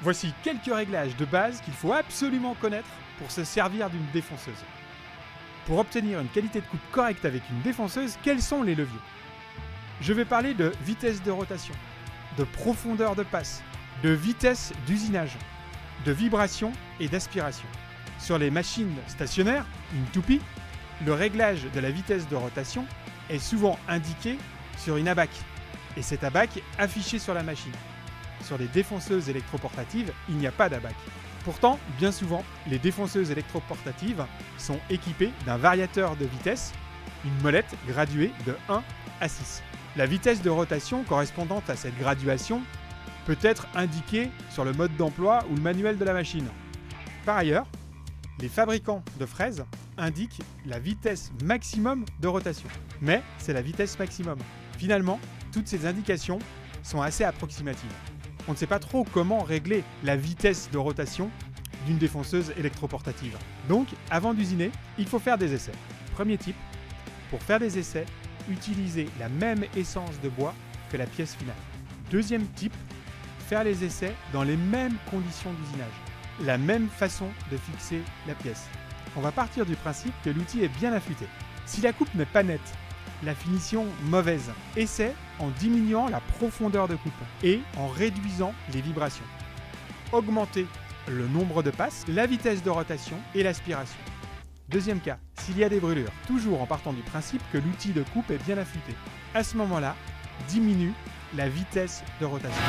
Voici quelques réglages de base qu'il faut absolument connaître pour se servir d'une défonceuse. Pour obtenir une qualité de coupe correcte avec une défonceuse, quels sont les leviers? Je vais parler de vitesse de rotation, de profondeur de passe, de vitesse d'usinage, de vibration et d'aspiration. Sur les machines stationnaires, une toupie, le réglage de la vitesse de rotation est souvent indiqué sur une ABAC, et cette ABAC est affichée sur la machine. Sur les défonceuses électroportatives, il n'y a pas d'ABAC. Pourtant, bien souvent, les défonceuses électroportatives sont équipées d'un variateur de vitesse, une molette graduée de 1 à 6. La vitesse de rotation correspondante à cette graduation peut être indiquée sur le mode d'emploi ou le manuel de la machine. Par ailleurs, les fabricants de fraises indiquent la vitesse maximum de rotation. Mais c'est la vitesse maximum. Finalement, toutes ces indications sont assez approximatives. On ne sait pas trop comment régler la vitesse de rotation d'une défonceuse électroportative. Donc, avant d'usiner, il faut faire des essais. Premier type, pour faire des essais, utilisez la même essence de bois que la pièce finale. Deuxième type, faire les essais dans les mêmes conditions d'usinage. La même façon de fixer la pièce. On va partir du principe que l'outil est bien affûté. Si la coupe n'est pas nette, la finition mauvaise, essaie en diminuant la profondeur de coupe et en réduisant les vibrations. Augmentez le nombre de passes, la vitesse de rotation et l'aspiration. Deuxième cas, s'il y a des brûlures, toujours en partant du principe que l'outil de coupe est bien affûté. À ce moment-là, diminue la vitesse de rotation.